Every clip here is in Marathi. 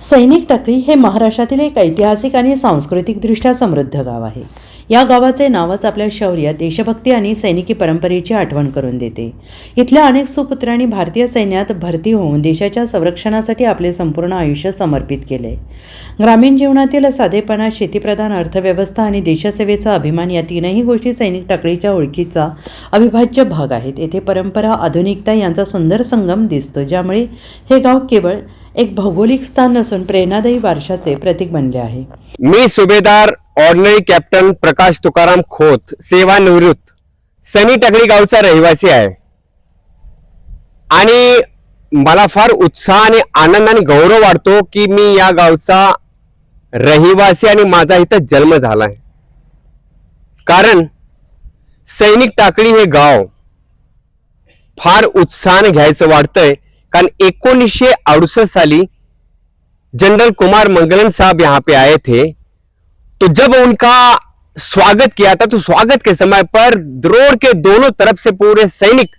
सैनिक टाकळी हे महाराष्ट्रातील एक ऐतिहासिक आणि सांस्कृतिकदृष्ट्या समृद्ध गाव आहे. या गावाचे नावच आपल्या शौर्य, देशभक्ती आणि सैनिकी परंपरेची आठवण करून देते. इथल्या अनेक सुपुत्रांनी भारतीय सैन्यात भरती होऊन देशाच्या संरक्षणासाठी आपले संपूर्ण आयुष्य समर्पित केले. ग्रामीण जीवनातील साधेपणा, शेतीप्रधान अर्थव्यवस्था आणि देशसेवेचा अभिमान या तीनही गोष्टी सैनिक टाकळीच्या ओळखीचा अविभाज्य भाग आहेत. येथे परंपरा, आधुनिकता यांचा सुंदर संगम दिसतो, ज्यामुळे हे गाव केवळ एक भौगोलिक स्थान नसून प्रेरणादायी वारशाचे प्रतीक बनले आहे. मी सुभेदार ऑर्डिनरी कॅप्टन प्रकाश तुकाराम खोत, सेवानिवृत्त, सैनिक टाकळी गावचा रहिवासी आहे आणि मला फार उत्साह आणि आनंद आणि गौरव वाटतो की मी या गावचा रहिवासी आणि माझा इथं जन्म झाला आहे. कारण सैनिक टाकळी हे गाव फार उत्साहाने घ्यायचं वाटतंय. कारण 1968 साली जनरल कुमार मंगलन साहब यहाँ पे आए थे, तो जब उनका स्वागत किया था तो स्वागत के समय पर रोड के दोनों तरफ से पूरे सैनिक,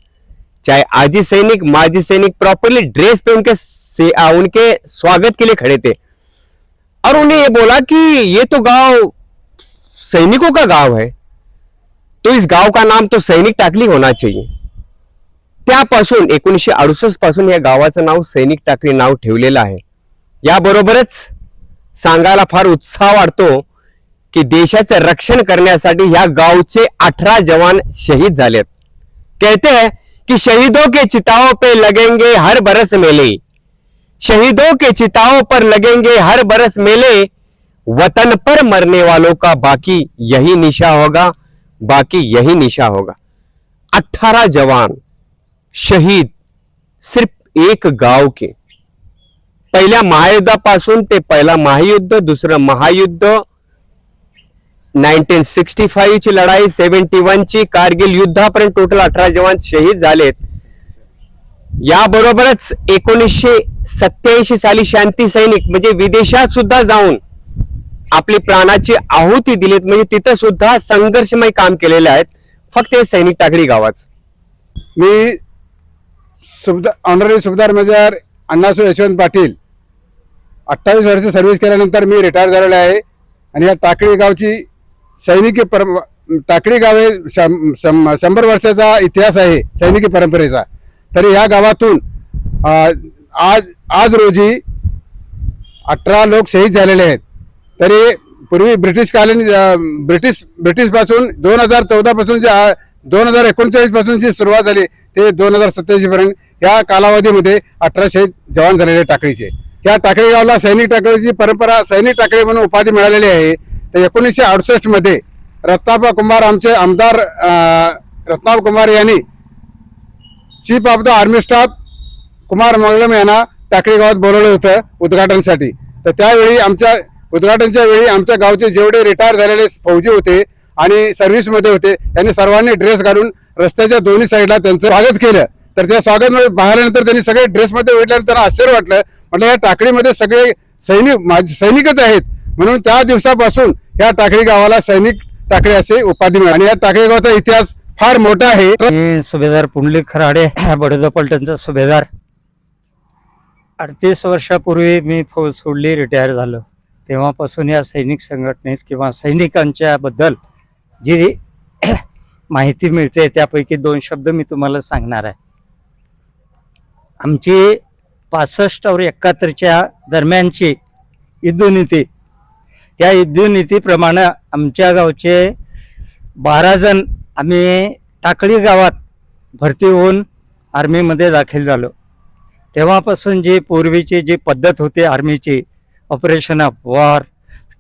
चाहे आजी सैनिक, माजी सैनिक, प्रॉपरली ड्रेस पे उनके स्वागत के लिए खड़े थे और उन्हें ये बोला कि ये तो गांव सैनिकों का गांव है, तो इस गांव का नाम तो सैनिक टाकली होना चाहिए. त्यापासून 1968 पासून या गावाचं नाव सैनिक टाकळी नाव ठेवलेलं आहे. याबरोबरच सांगायला फार उत्साह वाटतो की देशाचे रक्षण करण्यासाठी या गावचे 18 जवान शहीद झालेत. कहते हैं कि शहीदों के चिताओं पे लगेंगे हर बरस मेले, शहीदों के चिताओं पर लगेंगे हर बरस मेले, वतन पर मरने वालों का बाकी यही निशा होगा, बाकी यही निशा होगा. 18 जवान शहीद सिर्फ एक गाव के. पहिल्या महायुद्धापासून ते पहिला महायुद्ध, दुसरं महायुद्ध, 1965 ची लढाई, 71 ची कारगिल युद्धापर्यंत टोटल 18 जवान शहीद झालेत. याबरोबरच 1987 साली शांती सैनिक म्हणजे विदेशात सुद्धा जाऊन आपली प्राणाची आहुती दिलीत. म्हणजे तिथं सुद्धा संघर्षमय काम केलेले आहेत फक्त हे सैनिक टाकळी गावाच. मी ऑनररी सुभेदार मेजर अण्णासाहेब यशवंत पाटील 28 वर्ष सर्व्हिस केल्यानंतर मी रिटायर झालेलो आहे आणि या टाकळी गावची सैनिकी टाकळी गावे 100 वर्षाचा इतिहास आहे सैनिकी परंपरेचा. तरी या गावातून आज रोजी 18 लोक शहीद झालेले आहेत. तरी पूर्वी ब्रिटिश पासून 2014 पासून 2039 पासून जी सुरुवात झाली ते 2027 पर्यंत या कालावधीमध्ये 18 शहीद जवान झालेले टाकळीचे. या टाकळी गावाला सैनिक टाकळीची परंपरा, सैनिक टाकळी म्हणून उपाधी मिळालेली आहे. तर 1968 मध्ये रत्नाप्पा कुमार, आमचे आमदार रत्नाप्पा कुमार यांनी chief of the army staff Kumar Mangalam यांना टाकळी गावात बोलवलं होतं उद्घाटनासाठी. तर त्यावेळी आमच्या उद्घाटनच्या वेळी आमच्या गावचे जेवढे रिटायर झालेले फौजी होते आणि सर्व्हिसमध्ये होते त्यांनी सर्वांनी ड्रेस घालून रस्त्याच्या दोन्ही साईडला त्यांचं स्वागत केलं. तर त्या स्वागत पाहिल्यानंतर त्यांनी सगळे ड्रेसमध्ये भेटल्यानंतर आश्चर्य वाटलं. म्हटलं या टाकळीमध्ये सगळे सैनिकच आहेत. म्हणून त्या दिवसापासून या टाकळी गावाला सैनिक टाकळी असे उपाधी मिळाली. आणि या टाकळी गावाचा इतिहास फार मोठा आहे. मी सुभेदार पुंडलिक खराडे, बडोदा पलटणचा सुभेदार. 38 वर्षापूर्वी मी फौज सोडली, रिटायर झालो. तेव्हापासून या सैनिक संघटनेत किंवा सैनिकांच्या बद्दल जी माहिती मिळते त्यापैकी 2 शब्द मी तुम्हाला सांगणार आहे. आमची 65 और 71च्या दरम्यानची युद्धनीती, त्या युद्धनीतीप्रमाणे आमच्या गावचे 12 जण आम्ही टाकळी गावात भरती होऊन आर्मीमध्ये दाखल झालो. तेव्हापासून जी पूर्वीची जी पद्धत होती आर्मीची, ऑपरेशन ऑफ वॉर,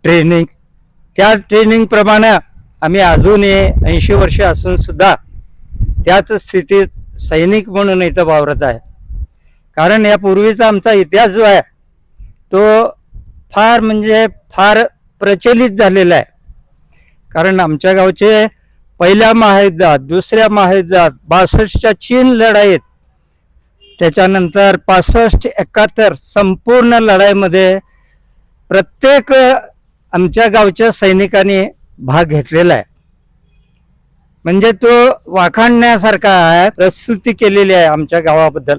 ट्रेनिंग, त्या ट्रेनिंगप्रमाणे आम्ही अजून 80 वर्ष असून सुद्धा त्याच स्थितीत सैनिक म्हणून इथं वावरत आहे. कारण यापूर्वीचा आमचा इतिहास जो आहे तो फार प्रचलित झालेला आहे. कारण आमच्या गावचे पहिल्या महायुद्धात, दुसऱ्या महायुद्धात, 62च्या चीन लढाईत, त्याच्यानंतर 65-71 संपूर्ण लढाईमध्ये प्रत्येक आमच्या गावच्या सैनिकांनी भाग घेतलेला आहे. म्हणजे तो वाखाणण्यासारखा आहे, प्रस्तुती केलेली आहे आमच्या गावाबद्दल.